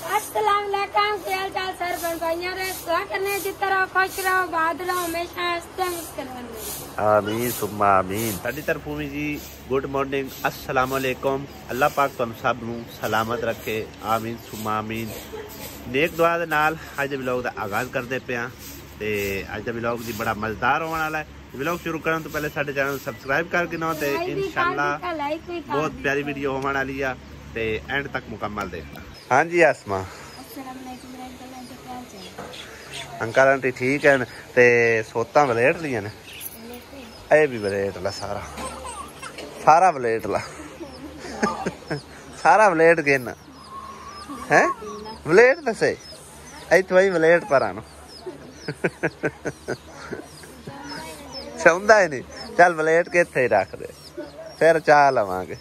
अस्सलाम वालेकुम, क्या हाल चाल सर भाइयों रे, दुआ करने जित रहो, खुश रहो, बाद रहो, हमेशा हंसते मुस्कुराते। आमीन सुम्मा आमीन। साडी तरफों भी जी गुड मॉर्निंग, अस्सलाम वालेकुम। अल्लाह पाक तुहानू सब नू सलामत रखे, आमीन सुम्मा आमीन। नेक दुआ दे नाल अज दे व्लॉग दा आगाज़ करते पे हां ते अज दा व्लॉग जी बड़ा मज़ेदार होने वाला है। व्लॉग शुरू करने तो पहले साडे चैनल सब्सक्राइब करके ना ते इंशाअल्लाह बहुत प्यारी वीडियो होने वाली है ते एंड तक मुकम्मल देखना। हाँ जी आसमा अंकल आंटी ठीक है ते सोता वलेट लिया ने, ए भी वलेट ला सारा सारा वलेट ला सारा वलेट गिन है वलेट दसे इतों ही वलेट पर आनो चाहता ही नहीं। चल वलेट के इत्थे ही रख दे फिर चाह लवांगे।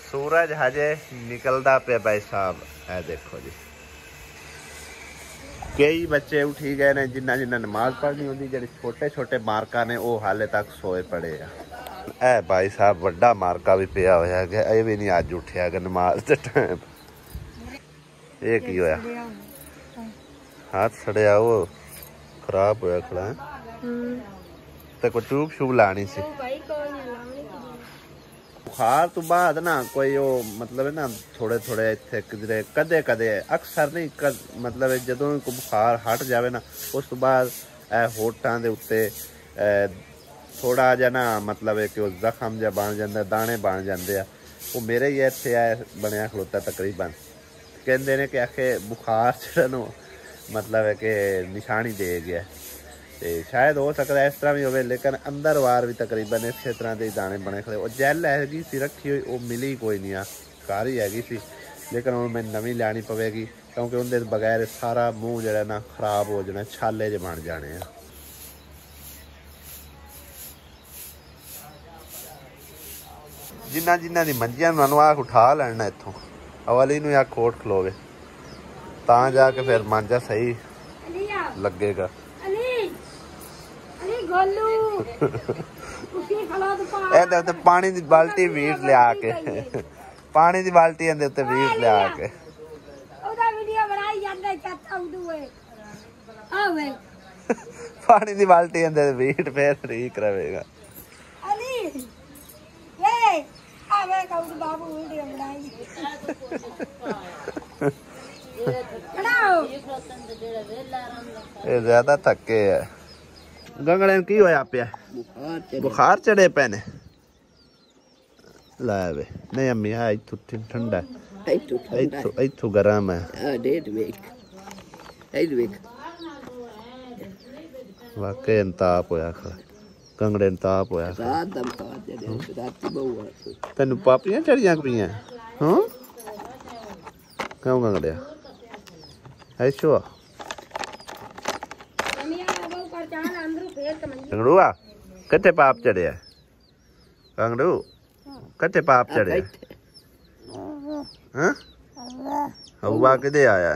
सूरज हजे निकलता पे भाई साहब, है देखो जी कई बच्चे उठी गए ने जिन्ना जिन्ना नमाज पढ़नी होंगी, जेडे छोटे छोटे मार्का ने वो हाले तक सोए पड़े आ। ए भाई साहब वड्डा मार्का भी पिया होया गया, ये भी नहीं अज उठिया गया नमाज के टाइम। ये की होया हाथ सड़िया वो खराब होया खड़ा है ते कोई ट्यूब श्यूब लानी सी। बुखार तो बाद ना कोई वो मतलब है ना थोड़े थोड़े इतने किधरे कदे कदे अक्सर नहीं मतलब जदों को बुखार हट जाए ना उस तो बाद होटां दे उत्ते थोड़ा जा ना मतलब है कि जख्म जा बन जाता, दाने बन जाते हैं। वो मेरे ही इतने बनया खलोता तकरीबन कहते हैं कि आखे बुखार जो मतलब है कि निशानी दे गया ते शायद हो सकता है इस तरह भी हो, लेकिन अंदर वार भी तकरीबन इस तरह के दाने बने खड़े। और जैल हैगी सी रखी हुई वो मिली कोई नहीं आ, घर ही हैगी सी, लेकिन हूँ मैं नवी लैनी पवेगी क्योंकि उनके बगैर सारा मूँह जरा ना खराब हो जाना, छाले जे बन जाने। जिन्ना जिन्ना दी मंजियां उन्होंने आख उठा लेना इत्थों, अवली नूं या खोट खलोवे तां जाके फिर मांजा सही लगेगा। पानी दी बाल्टी वीट लिया के पानी दी बाल्टी अंदर उत्ते वीट लिया के पानी दी बाल्टी अंदर वीट फिर ठीक रहेगा। ये ज्यादा थके है। गंगड़े की होया पिया बुखार चढ़े पे ने लै वे नहीं अम्मी है इथु ठंडा इथु गरम है वाकई ताप होया खड़ा कंगड़े ताप होया तेन पापियां चढ़िया पिया हाँ क्यों गंगड़िया ऐशो कंगड़ुआ कत्ते पाप चढ़े कंगड़ू कत्ते पाप चढ़े हुआ किदे आया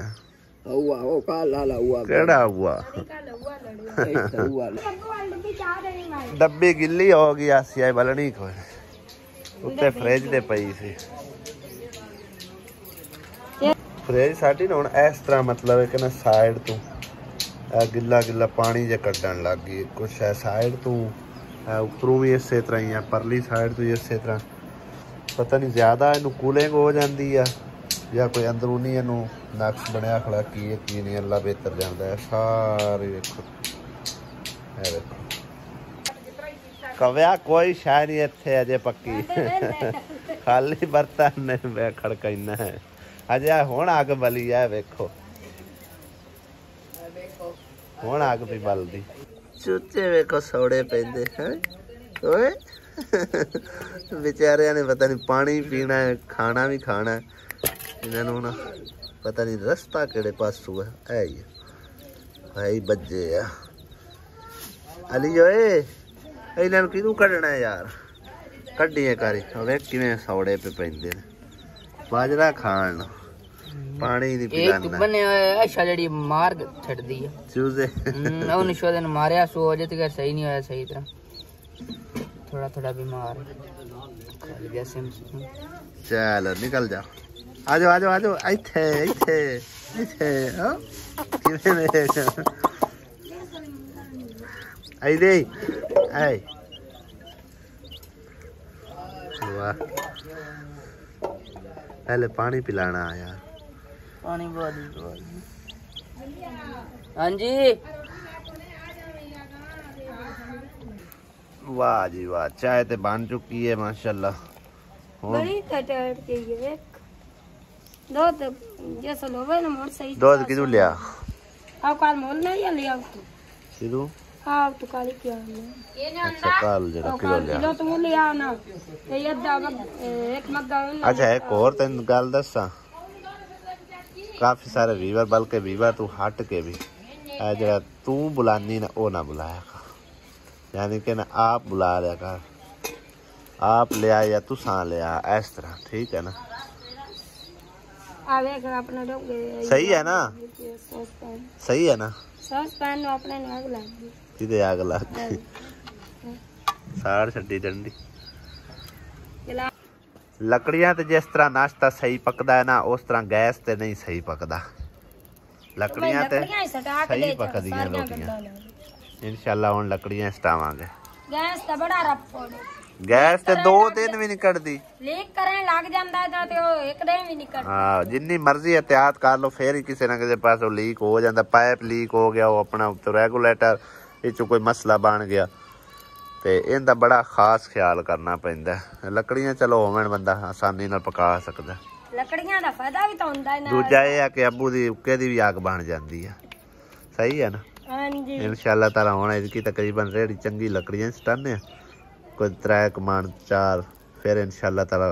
केड़ा हुआ डब्बी गिल्ली हो गई आसिया बलनी को उत्ते फ्रिज दे पई सी। फ्रिज साडी ना हुण इस तरह मतलब है कि ना साइड तो गिला गिला पानी जे कड्डन लग गई, कुछ है साइड तो उपरों भी इस तरह ही है, परली साइड तो इस तरह पता नहीं ज्यादा इनू कूलिंग हो जाती है या कोई अंदरूनी इनू नक्श बनया खड़ा की नहीं अल्लाह बेहतर जानता है। सारी देखो देखो कव्या कोई शायद नहीं इत्थे अजे पक्की खाली बर्तन ने खड़काइना है अजे हुण अग बली है। वेखो हुण अग भी बलदी चूचे वेखो सौड़े पेंदे हैं ओए बेचारे ने पता नहीं पानी पीना है खाना भी खाना है, इन्होंने ना पता नहीं रास्ता केड़े पासों है ही बजे आ अली ओए इन्होंने किनू कढ़ना है यार कढ़िए करी वे किवें सौड़े पे पेंदे ने बाजरा खान पानी नहीं पिलाना बने अच्छा जड़ी मार छड़दी है चूजे उन शोदन मारया सो अजे तक सही नहीं होया सही तरह थोड़ा थोड़ा बीमार चल निकल जा ਆਜੋ ਆਜੋ ਆਜੋ ਇੱਥੇ ਇੱਥੇ ਇੱਥੇ ਕਿਵੇਂ ਨੇ ਆਈਦੇ ਆਏ वाह पहले पानी पिलाना यार पानी बहुत हाँ जी वाह जी वाह चाय तो बन चुकी है माशाल्लाह बड़ी कटट के ये दूध जैसा लोगे ना मोर सही दूध किधर लिया आप काल मोल नहीं लिया किधर हाँ तो काली क्या अच्छा काल जरा किलो लिया किलो तो लिया ना ये एक मग्गा अच्छा एक और तेन गल दसा काफी सारे वीवर बल्कि वीवर तू हट के भी जरा तू बुलानी ना वो ना बुलाया कर यानी कि ना आप बुला लिया कर आप ले आए या तू सा ले आ इस तरह ठीक है ना अपना सही है ना सही है ना सॉस पैन अपने आग लग सीधे आग लग साड़ छड्डी डंडी लकड़ियां ते जिस तरह नाश्ता सही पकदा है ना उस तरह गैस ते नहीं सही पकदा लकड़ियां ते सही पकदियां रोटियां इंशाल्लाह हुन लकड़ियां स्टावांगे गैस ते बड़ा रफ गैस ते 2 दिन भी नहीं कटदी लीक करन लग जांदा है ते ओ एक दिन भी नहीं कटदा हां जिन्नी मर्जी एहतियात कर लो फिर ही किसी ना किसी पासों लीक हो जांदा पाइप लीक हो गया वो अपना उत्ते रेगुलेटर इच कोई मसला बन गया ते इनदा बड़ा खास ख्याल करना पैंदा लकड़ियां चलो होवन बंदा आसानी नाल पका सकदा लकड़ियां दा फायदा भी तो हुंदा है ना दूजा ये है कि अब्बू दी उक्के दी भी आग बन जांदी है सही है ना हां जी इंशाल्लाह ताला होना इसकी तकरीबन रेडी चंगी लकड़ियां स्टाने कोई 3 कमान 4 फिर इंशाल्लाह ताला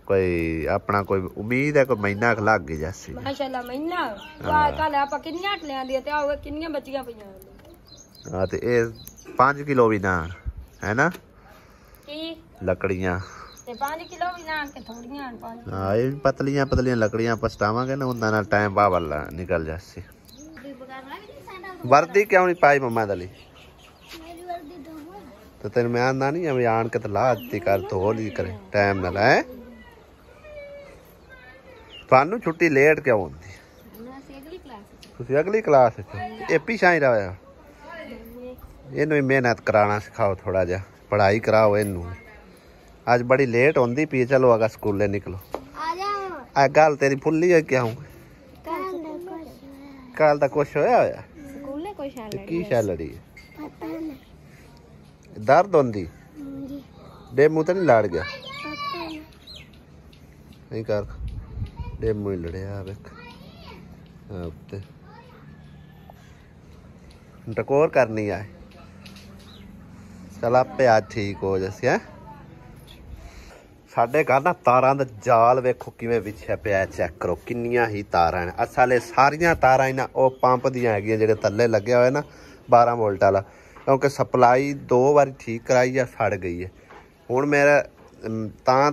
कोई अपना कोई उम्मीद है कोई महीना लग गई जैसी माशाल्लाह महीना वाह कल आपा किन्नियां लियांदी ते आ किन्नियां बच्चियां पईयां हां ते ए 5 किलो भी ना है ना की लकड़ियां ते 5 किलो भी ना के थोड़ियां 5 हां ये पतलियां पतलियां लकड़ियां पछतावांगे ना उनदा ना टाइम बावल निकल जासी वर्दी क्यों नहीं पाई मम्मा दली तो तेन मैं आंदा नहीं अभी आन के तो ला दी कर तो होली करे टाइम ना लाए थानू छुट्टी लेट क्यों होंदी तुसी अगली क्लास ए पिछा ही रहा इनू मेहनत कराना सिखाओ थोड़ा जा पढ़ाई कराओ इनू आज बड़ी लेट होंदी पी चलो अगर स्कूले निकलो आ गल तेरी फुल्ली है क्या हूँ कल तक कुछ होया होया की शैल लड़ी दर्द होंदी डेमू तो नहीं लड़ गया नहीं कर डेमू ही लड़िया टकोर करनी आए चल आपे आज ठीक हो जैसे है साडे घर ना तारां दा जाल वेखो किवें विछया पिया चेक करो किन्नियां ही तारां ने असले सारियां तारां ना ओ पंप दियां हैगियां जेहड़े थल्ले लगे हुए ना 12 वोल्ट वाला क्योंकि सप्लाई 2 बार ठीक कराई है सड़ गई है हुण मेरा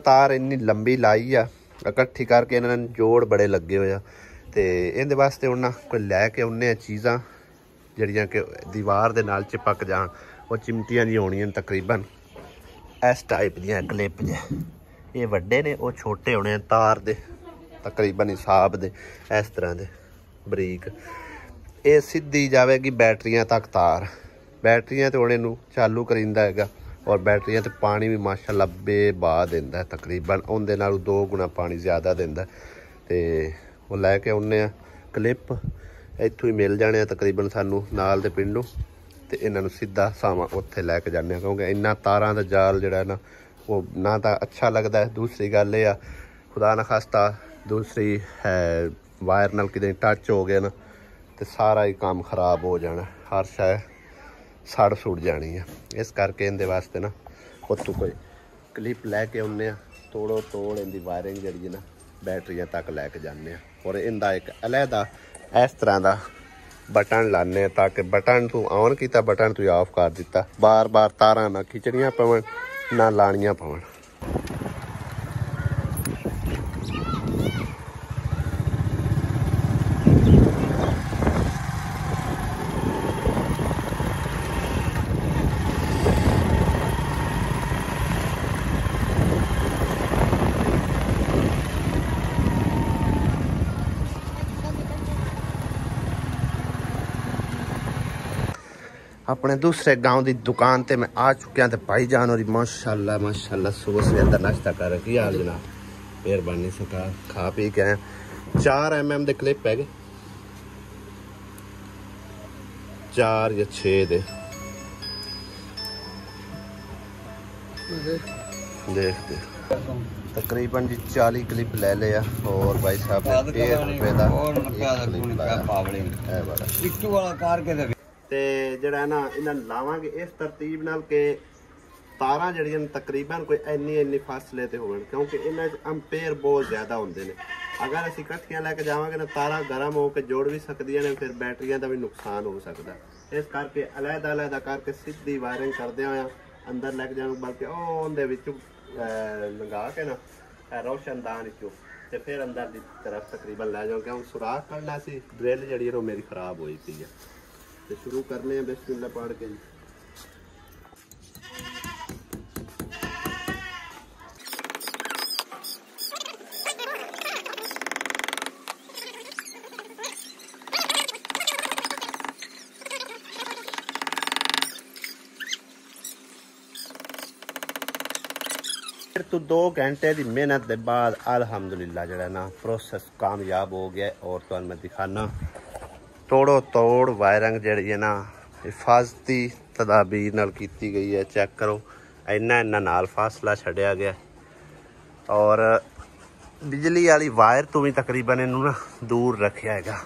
तार इन्नी लंबी लाई आ इकट्ठी करके इन्होंने जोड़ बड़े लगे हुए तो इहदे वास्ते हुण कोई लैके आउने चीज़ां जिहड़ियां कि दीवार दे नाल चिपक जान वो चिमटियां दी होणियां तकरीबन इस टाइप दियां क्लिप ये वड्डे ने वो छोटे होने तार दे तकरीबन हिसाब दे इस तरह दे बरीक ये सीधी जाएगी बैटरियां तक तार बैटरियां तो हुण इहनूं चालू करींदा हैगा और बैटरियां तो पानी भी माशाअल्लाह बेबा देंदा है तकरीबन उहदे नालों 2 गुना पानी ज़्यादा देंदा ते वो लैके आउने क्लिप इत्थों ही मिल जाने तकरीबन सानू नाल दे पिंडों ते इन्हां नूं सीधा सावां उत्थे लैके जाने क्योंकि इन्ना तारां दा जाल जिहड़ा ना वो ना तो अच्छा लगता है दूसरी गल ये खुदा ना खास्ता दूसरी है वायर नाल किते टच हो गया ना तो सारा ही काम खराब हो जाना हर शय सड़ सुड़ जानी है इस करके इहदे वास्ते ना उत्तों कोई क्लिप लैके आउने तोड़ो तोड़ इनकी वायरिंग जी ना बैटरियां तक लैके जाने और इनका एक अलहदा इस तरह का बटन लाने ताकि बटन तू ऑन किया बटन तू ऑफ कर दिता बार बार तारां ना खिंचनियां पवन ना लानियां पवन अपने दूसरे गांव की दुकान ते मैं आ चुकिया तो भाई जान और माशाल्लाह सुबह सवेर का नाश्ता कर रखी हाल जनाब मेहरबानी सरकार खा पी के 4 mm के क्लिप है 4 या 6 दे देख तकरीबन जी 40 क्लिप ले लिया और भाई साहब ने 1 ਤੇ ਜਿਹੜਾ ਨਾ ਇਹਨਾਂ ਨੂੰ ਲਾਵਾਂਗੇ ਇਸ ਤਰਤੀਬ ਨਾਲ ਕਿ ਤਾਰਾਂ ਜਿਹੜੀਆਂ ਤਕਰੀਬਨ ਕੋਈ ਇੰਨੀ ਫਾਸਲੇ ਤੇ ਹੋਣ ਕਿਉਂਕਿ ਇਹਨਾਂ 'ਚ ਐਂਪੀਅਰ ਬਹੁਤ ਜ਼ਿਆਦਾ ਹੁੰਦੇ ਨੇ ਅਗਰ ਅਸੀਂ ਇਕੱਠੀਆਂ ਲੈ ਕੇ ਜਾਵਾਂਗੇ ਨਾ ਤਾਰਾਂ ਗਰਮ ਹੋ ਕੇ ਜੋੜ ਵੀ ਸਕਦੀਆਂ ਨੇ ਫਿਰ ਬੈਟਰੀਆਂ ਦਾ ਵੀ ਨੁਕਸਾਨ ਹੋ ਸਕਦਾ ਇਸ ਕਰਕੇ ਅਲੱਗ-ਅਲੱਗ ਕਰਕੇ ਸਿੱਧੀ ਵਾਇਰਿੰਗ ਕਰਦੇ ਹੋਇਆ ਅੰਦਰ ਲੈ ਕੇ ਜਾਵਾਂਗੇ ਬਲਕਿ ਉਹ ਉਹਦੇ ਵਿੱਚ ਲਗਾ ਕੇ ਨਾ ਰੋਸ਼ਨਦਾਨ ਵਿੱਚੋਂ ਤੇ ਫਿਰ ਅੰਦਰ ਦੀ ਤਰਫ ਤਕਰੀਬਨ ਲੈ ਜਾਓ ਕਿਉਂਕਿ ਸੁਰਾਖ ਕਰਨਾ ਸੀ ਡਰਿਲ ਜਿਹੜੀ ਉਹ ਮੇਰੀ ਖਰਾਬ ਹੋਈ ਪਈ ਹੈ तो शुरू करने हैं बिस्मिल्लाह पढ़ के जी तो 2 घंटे की मेहनत के बाद अल्हम्दुलिल्लाह जड़ा ना प्रोसेस कामयाब हो गया और तो मैं दिखाना तोड़ो तोड़ वायरिंग जी है ना हिफाजती तदाबीर नाल कीती गई है चेक करो इन्ना नाल फासला छड्या गया और बिजली वाली वायर तो भी तकरीबन इनू ना दूर रखा है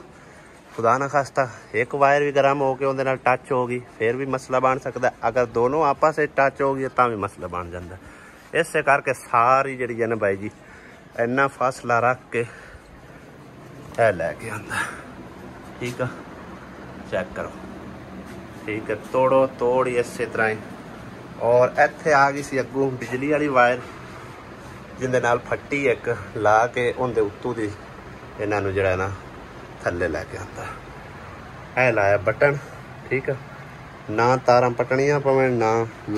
खुदा ना खास्ता एक वायर भी गर्म हो के उहदे नाल टच होगी फिर भी मसला बन सकता अगर दोनों आपस में टच हो गई तो भी मसला बन जाता इस करके सारी जी है ना भाई जी इन्ना फासला रख के लैके आंदा ठीक है चेक करो ठीक है तोड़ो तोड़ इस तरह ही और इत्थे आ गई सी अगों बिजली वाली वायर जिंदे नाल फट्टी एक ला के उनके उत्तों दी इन्हां नूं जिहड़ा ना थल्ले लैके आंदा है लाया बटन ठीक है ना तारां पटणियां पवन ना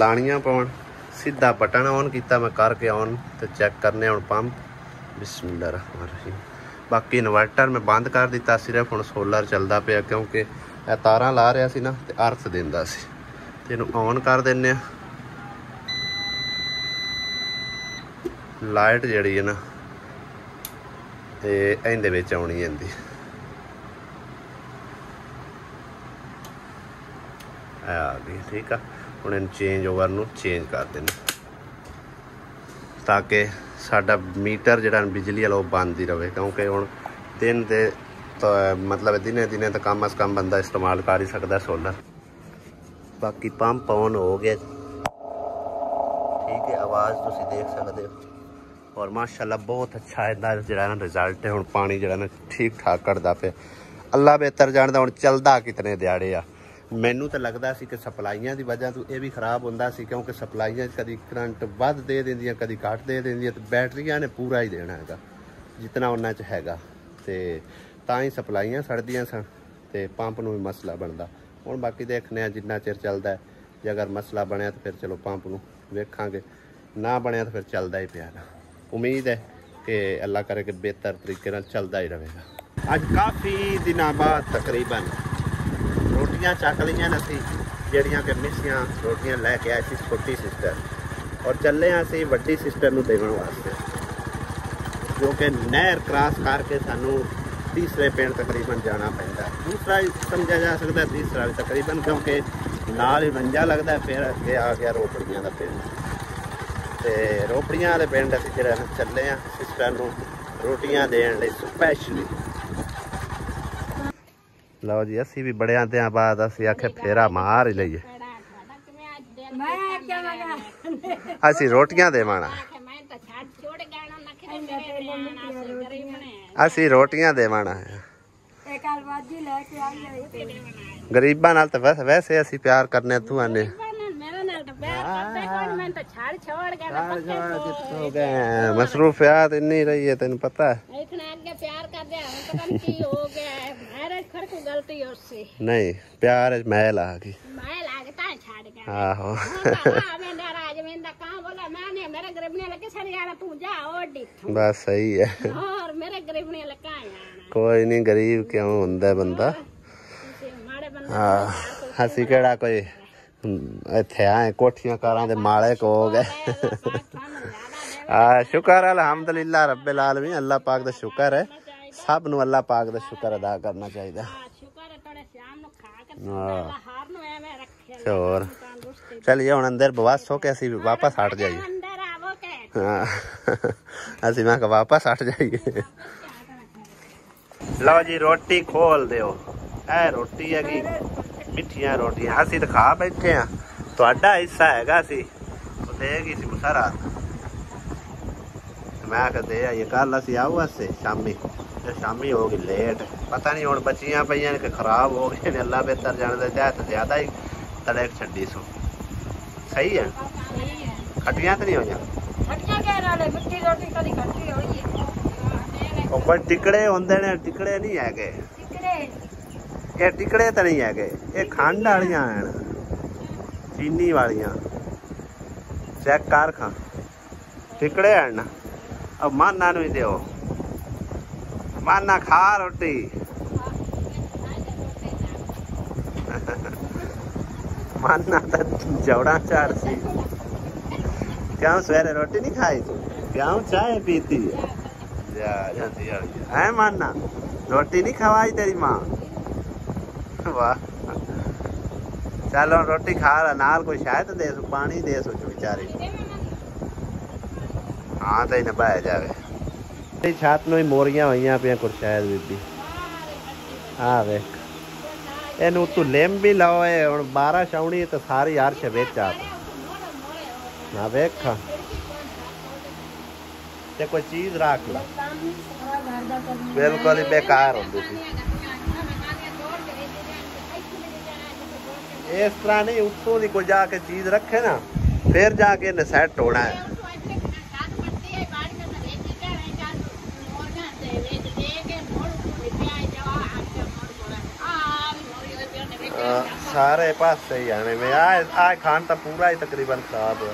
लाणियां पवन सीधा बटन ऑन किया मैं करके ऑन तो चेक करने हुण पंप बिस्मिल्लाह रहमान रहीम बाकी इन्वर्टर मैं बंद कर दिता सिर्फ हुण सोलर चलता पिया क्योंकि तारां ला रहा सी ना ते अर्थ दिंदा सी ते इहनूं ऑन कर दिन्ने लाइट जिहड़ी है ना इहदे विच आउणी इहदी आ गई ठीक है हुण इहनूं चेंज ओवर नूं चेंज कर दिन्ने ताकि साडा मीटर जिहड़ा बिजली वाला बंद ही रहे क्योंकि हुण दिन दे तो मतलब दिने तो कम अज कम बंदा इस्तेमाल कर ही सकता सोलर बाकी पंप ऑन हो गया ठीक है आवाज़ तुसीं देख सकते हो और माशाल्लाह बहुत अच्छा इहदा जिहड़ा ना रिजल्ट है हुण पानी जिहड़ा ना ठीक ठाक कटदा पिया अल्लाह बेहतर जानदा हुण चलदा कितने दिहाड़े आ मैनू तो लगता सी कि सप्लाइयां की वजह तो यह भी खराब होंदा सी क्योंकि सप्लाइयां कभी करंट वध दे देंदियां कभी घट दे देंदियां तो बैटरियां ने पूरा ही देना है जितना उन्हां च हैगा ते तां ही सप्लाइयां सड़दियां सन ते पंप नूं भी मसला बनदा हुण बाकी देखने जिन्ना चिर चलदा है जे अगर मसला बनया तो फिर चलो पंप नूं वेखांगे ना बनया तो फिर चलदा ही पिया ना उम्मीद है कि अल्लाह करे कि बेहतर तरीके नाल चलदा ही रहेगा अज काफ़ी दिनों बाद तकरीबन रोटियां चक लियां असी जड़ियां कि मिसियां रोटियां लैके आए सी छोटी सिस्टर और चले असी वड्डी सिस्टर नूं देवन वास्ते जो कि नहर क्रॉस करके सानू तीसरे पिंड तकरीबन जाना पैंदा दूसरा समझा जा सकता है तीसरा भी तकरीबन क्योंकि नाल ही मंजा लगता है फिर अगे आ गया रोपड़ियां का पिंड ते रोपड़ियां वाले पिंड असीं जिहड़ा चले आ सिस्टर नूं रोटियां देण लई स्पैशली लो जी असी भी बड़े आते बाद असी आखे फेरा मार ही लीए असी रोटियां देवाना असी रोटियां देवाना है गरीबां नाल तो वैसे असी प्यार करने तू आने मसरूफियात इन्नी रही है तेन पता है नहीं प्यार मैल आ गई आहो बस सही है कोई नहीं गरीब क्यों होंदा बंदा हाँ असी केड़ा कोई ਇੱਥੇ ਆਏ ਕੋਠੀਆਂ ਕਾਰਾਂ ਦੇ ਮਾਲਕ ਹੋ ਗਏ। शुक्र अल्हम्दुलिल्लाह रब्बिल आलमीन। अल्लाह पाक दा शुक्र है, सब नू अल्लाह पाक दा शुक्र अदा करना चाहिए। और चलिए हुण अंदर बस हो के असी वापस हट जाइए। हाँ असी मैं वापस हट जाइए। लो जी रोटी खोल दो। ए रोटी है मिठिया रोटियां असी तो खा बैठे हाँ, तुहाडा हिस्सा हैगा सी देगी सी मुसारा। मैं दे आइए कल असी आओ वास्ते शामी, शामी हो गई लेट, पता नहीं हुण बचियां पईयां ने खराब हो गए ने, अल्लाह बेहतर जानदा। चाहे तो ज्यादा ही तड़क छड्डी सो। सही है, खटियां तो नहीं होईयां। कोई टिकड़े होंदे ने, टिकड़े नहीं हैगे ये, टिकड़े तो नहीं है, ये खंड वालियां हैं, चीनी वालियां। चेक कर खा, टिकड़े हैं ना। अब माना नू ही दो, माना खा रोटी। माना तो जौड़ा चार सी। क्यों सवेरे रोटी नहीं खाई तू? क्यों चाय पीती है माना? रोटी नहीं खवाई तेरी माँ? वाह चलो रोटी खा रहा नाल कोई शायद दे सो, पानी दे सो बेचारी। हाँ तो इन्हें बह जावे। छत नू ही मोरियां हुई पे कुछ शायद बीबी। हाँ वेख इनू तू लिम भी लाओ, हुण 12 छाउणी तो सारी अर्श बिच आ। ना वेख ते कोई चीज रख ला, बिल्कुल ही बेकार होंदी सी। इस तरह नहीं, उत्तों की कोई जाके चीज रखे ना फिर जाके इन्हें सैट होना है। सारे पास सही आने में आज खान तो पूरा ही तकरीबन खराब हुआ।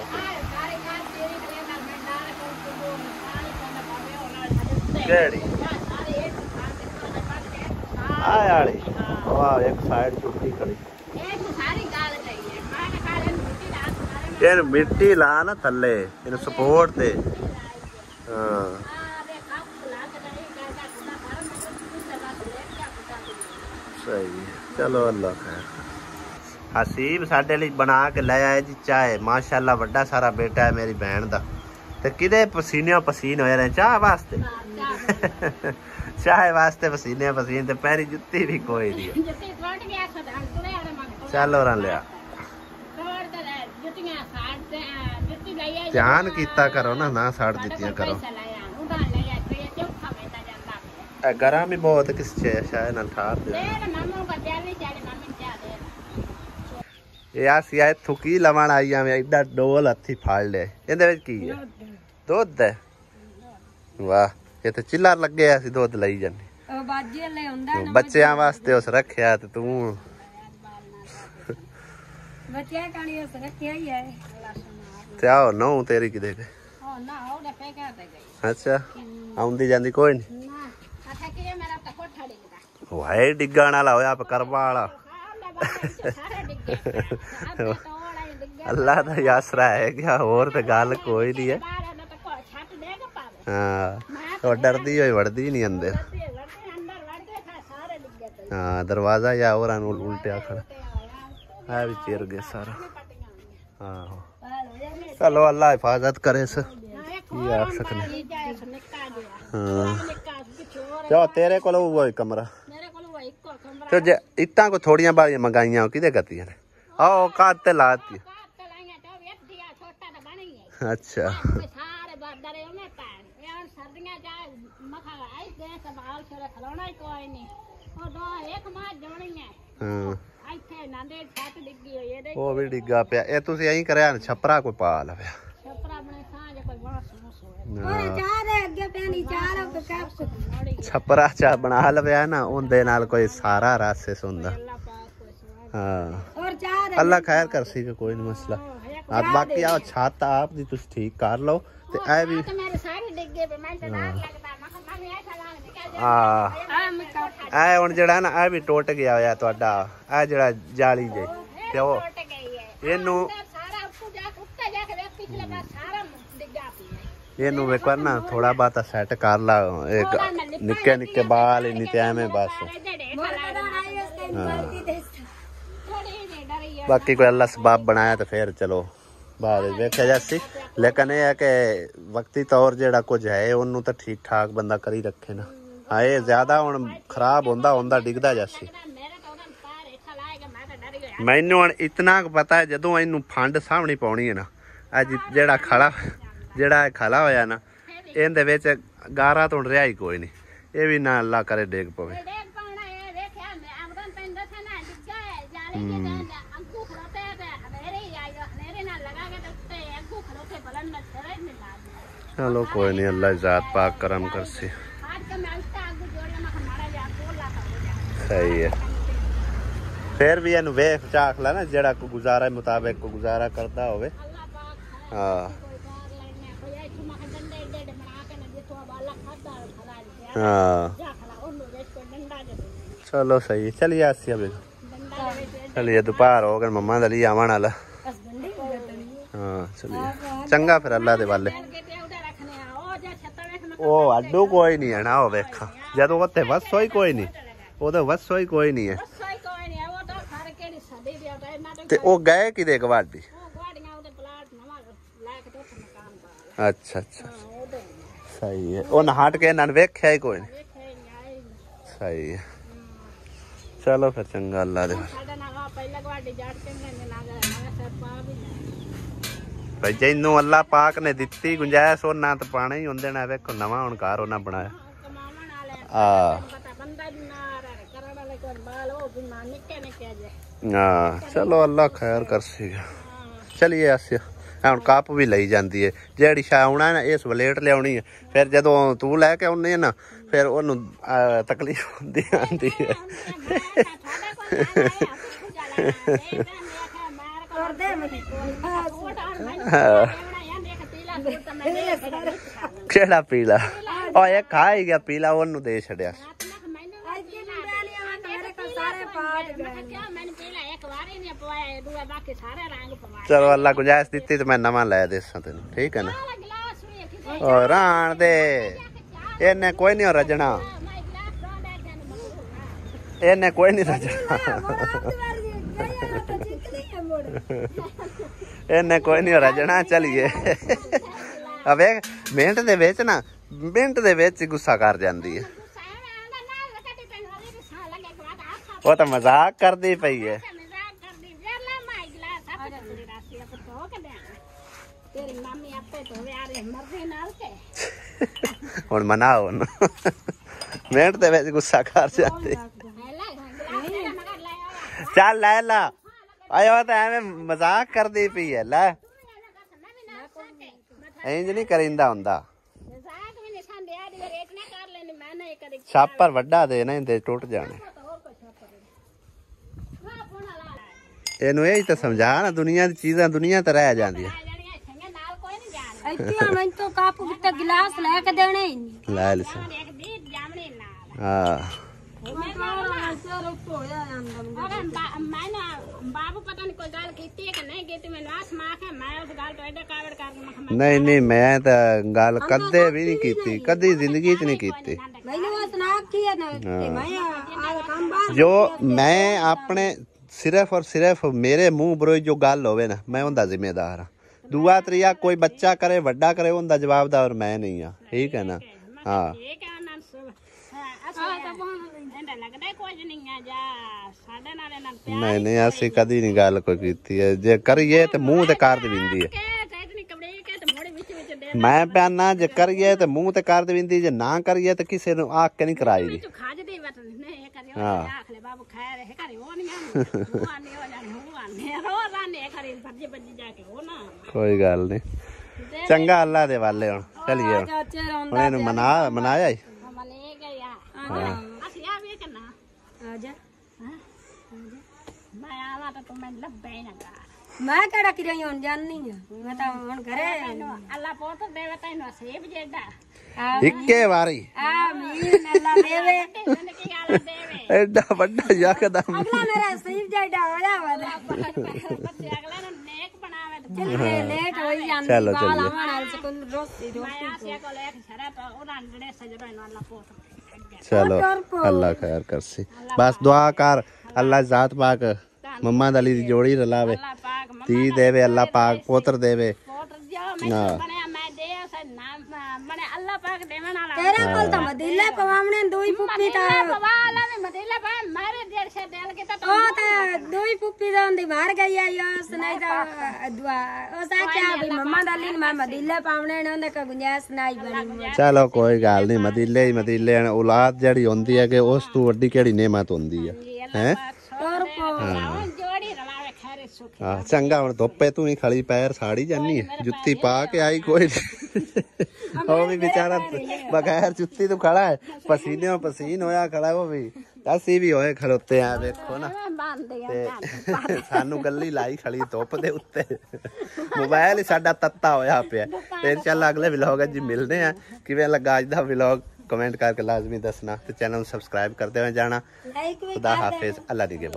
वाह एक साइड छुट्टी खड़ी इन मिट्टी ला ना थले इन सपोर्ट दे। हाँ सही है, चलो अल्लाह खैर। हसीब साडे लिए बना के ले आए जी चाय, माशाल्लाह बड़ा सारा बेटा है मेरी बहन दा। ते किदे पसीने पसीन होए रहे चाह वास्ते। चाय वास्ते पसीने पसीन, ते पैरी जुत्ती भी कोई नहीं। चलो रन लिया, ध्यान कीता करो ना साड़ दित्तियां करो। गरम ही बहुत किस शायद नाल ठार दे। यार सिया थुकी लवण आई मैं एडा डोल हथी फाड़ ले। इहदे विच की है? दुध है। वाह ये तो चिल्लर लगे असीं दुध लई जाने। बच्चियां वास्ते उस रखिया ते तू बच्चियां काणी उस रखिया ही है। ते आओ नौ तेरी किदे गए? अच्छा आउंदी जांदी कोई नहीं। वाहे डिग्गण वाला होया करवा वाला। अल्लाह का आसरा है क्या, और तो गल कोई नहीं है। हाँ तो डरदी हुई वड़दी नहीं अंदर। हाँ दरवाजा या और उल्टिया खड़ा है भी चिर गए सारा। हाँ चलो अल्लाह हिफाजत करे से आख सकने। हाँ चलो तेरे को वही कमरा तो इत्ता को थोड़िया बारियां मंगाइया किदे गतियां ने? आओ काट ते लाती। अच्छा वो भी डिग्गा पिया। ए तुसी यही करया छपरा कोई पा लव्या। छपरा चा बना लव्या ना उनदे नाल कोई सारा रासे सुनदा। हाँ अल्लाह खैर कर सी कोई नहीं मसला। बाकी आओ छत आप दी तुसी ठीक कर लो ते ए भी ए हुण जेड़ा ना ए भी टुट गया होया तुहाडा ए जेड़ा जाली जे ते ओ ਇਹਨੂੰ ਇਹਨੂੰ ਵੇਖ ਨਾ ਥੋੜਾ ਬਾਤਾ ਸੈੱਟ ਕਰ ਲਾ ਨਿੱਕੇ ਨਿੱਕੇ ਬਾਲ ਇੰਨੀ ਤੇ ਐਵੇਂ ਬਸ बाकी कोई अल्लाह सबाब बनाया तो फिर चलो बाद वेख्या जासी लेकिन यह है कि वक्ती तौर जेड़ा कुछ है उन्होंने तो ठीक ठाक बंदा करी रखे ना हाँ ये ज्यादा हुण खराब होंदा होंदा डिगदा जासी मैनू हुण इतना पता है जदों इनू फंड सामने पाउणी है ना अज जेड़ा खला होया ना इहदे विच गारा तो रिहा ही कोई नहीं ये भी ना अल्लाह करे डेग पवे चलो कोई नहीं अल्लाह जात पाक करम कर सी सही है फिर भी इन्हू वेख चाख ला ना जेड़ा को गुजारा मुताबिक को गुजारा करता होवे हाँ हाँ चलो सही है चलिए आसी अभी चलिए दोपहर हो गए मम्मा दली आवन वाला हाँ चलिए चंगा फिर अल्लाह दे वाले ओ अड्डू कोई नहीं है ना वो वेखा जदों उत्ते वसो ही कोई नहीं ओदे वसो ही कोई नहीं है ते ओ गए किदे गवाडी अच्छा अच्छा सही है ओ नहाट के नन वेख्या ही कोई नहीं सही है चलो फिर चंगा अल्लाह दे भाई जिन्नू अल्लाह पाक ने दिती गुंजाइश ना तो पाना ही होंदे ना वेखो नवा हुण घर उन्हें बनाया चलो अल्लाह खैर कर सीगा चलिए आसिया हुण कप भी लई जाती है जेड़ी शा आउणा ना इस वलेट लियाउणी है फिर जदों तू लैके आउणी है ना फिर ओनू तकलीफ होंदी आंदी है केड़ा पीला ओ ये खा ही गया पीला ओनू दे छड़िया चलो अल्लाह गुंजाइश दी तो मैं नवा लै देसा तेन ठीक है ना और राण दे इन्हें कोई नहीं रजना इन्हें कोई नहीं रजना इन्हें कोई नहीं रजना चलिए अबे मिनट दे विच ना मिनट दे विच गुस्सा कर जांदी है वो तो मजाक करदी पई है हुण मनाओ मिनट दे विच गुस्सा कर जांदी चल लै ला आयो तो एवं मजाक करदी पई है लै इंज नहीं करिंदा हुंदा छापर वड्डा दे ना इंदे टुट जाने इनू यही तो समझा ना दुनिया दी चीज़ां दुनिया ते रह जांदियां तो कप कितना गिलास लेके देने लै लिसा हाँ नहीं नहीं मैं तो गल कदे भी नहीं की कदी जिंदगी च नहीं की जो मैं अपने सिर्फ और सिर्फ मेरे मुंह बरोई जो गल होवे ना मैं उनका जिम्मेदार हाँ दूआ त्रिया कोई बच्चा करे वड्डा करे उनका जवाबदार मैं नहीं हाँ ठीक है ना हाँ नहीं नहीं असी कदी नहीं गल कोई की है जे करिए तो मुंह ते कर देंदी है मैं प्याना जे करिए तो मुंह ते कर देंदी जे ना करिए तो किसी ने आख के नहीं कराई दी हाँ कोई गल नहीं चंगा अल्लाह दे वाले हुण चलिए हुण इहनू मनाया ही मैं केड़ा कि रही हुन जाननी है मैं तो हुन घरे अल्लाह पोत देवे तैनू सेब जेड़ा ਇੱਕੇ ਵਾਰੀ ਆਮੀਨ ਅੱਲਾ ਦੇਵੇ ਐਡਾ ਵੱਡਾ ਯਕਦਮ ਅਗਲਾ ਮੇਰਾ ਸਹੀਬ ਜਾਇਦਾ ਹੋਇਆ ਵਾ ਬੱਚੇ ਅਗਲੇ ਨੂੰ ਨੇਕ ਬਣਾਵੇ ਤੇ ਚੱਲੇ ਲੇਟ ਹੋਈ ਜਾਂਦੀ ਚਲੋ, ਬਾਲ ਚੱਲੀਏ। ਆਵਣ ਸਕੂਲ ਰੋਟੀ ਆਸਿਆ ਕੋਲ ਇੱਕ ਸ਼ਰਤ ਉਹਨਾਂ ਜਿਹੜੇ ਸਜਣਾ ਇਹਨਾਂ ਅੱਲਾ ਪੋਤ चलो अल्लाह खैर कर सी बस दुआ कर अल्लाह जात पाक मम्मा दली दी जोड़ी रलावे ਪਾਕ धी देवे अल्लाह पाक पोत्र देवे ਪੋਤ ਜੋ ਮੈਂ ਬਣਿਆ ਮੈਂ ਦੇ ਨਾਮ ਮਨੇ ਅੱਲਾ ਪਾਕ ਦੇਵਣ ਵਾਲਾ ਤੇਰੇ ਕੋਲ ਤਾਂ ਮਦੀਲੇ ਪਵਾਉਣੇ ਦੋਈ ਪੁੱਪੀ ਤਾਂ ਪਵਾਲਾ ਵੀ ਮਦੀਲਾ ਪਾ ਮਾਰੇ ਦੇਰ ਸੇ ਦੇਲ ਕੇ ਤਾਂ ਉਹ ਤਾਂ ਦੋਈ ਪੁੱਪੀ ਦਾ ਹੁੰਦੀ ਬਾਹਰ ਗਈ ਆ ਯਾਸ ਨਹੀਂ ਤਾਂ ਦੁਆ ਉਹ ਸਾਚਾ ਵੀ ਮੰਮਾ ਦਾ ਲਈ ਮੈਂ ਮਦੀਲੇ ਪਾਉਣੇ ਨੇ ਉਹਨੇ ਕਾ ਗੁੰਜਾਇਸ਼ ਨਹੀਂ ਬਣੀ चलो कोई गल नहीं मदीले ही मदीले न औलाद जड़ी होंदी है कि उस तू वड्डी केड़ी नेमत होंदी है हैं और को ਜੋੜੀ ਰਲਾਵੇ ਖੈਰ ਸੁਖ हाँ चंगा हुण धुप्पे तू ही खड़ी पैर साड़ी जानी है जुत्ती पा के आई कोई वो भी बेचारा बगैर जुत्ती तो खड़ा है पसीने में पसीन होया खड़ा है वो भी ਅਸੀਂ ਵੀ ਹੋਏ ਖਲੋਤੇ ਆ ਵੇਖੋ ਨਾ ਤੇ ਸਾਨੂੰ ਗੱਲੀ ਲਾਈ ਖੜੀ ਧੁੱਪ ਦੇ ਉੱਤੇ ਮੋਬਾਈਲ ਹੀ ਸਾਡਾ ਤੱਤਾ ਹੋਇਆ ਪਿਆ ਤੇ ਇੰਸ਼ਾਅੱਲਾ ਅਗਲੇ ਵਲੌਗ ਅੱਜ ਮਿਲਦੇ ਆ ਕਿਵੇਂ ਲੱਗਾ ਅੱਜ ਦਾ ਵਲੌਗ ਕਮੈਂਟ ਕਰਕੇ ਲਾਜ਼ਮੀ ਦੱਸਣਾ ਤੇ ਚੈਨਲ ਨੂੰ ਸਬਸਕ੍ਰਾਈਬ ਕਰਦੇ ਹੋਏ ਜਾਣਾ ਲਾਈਕ ਵੀ खुदा हाफिज अल्लाह दी के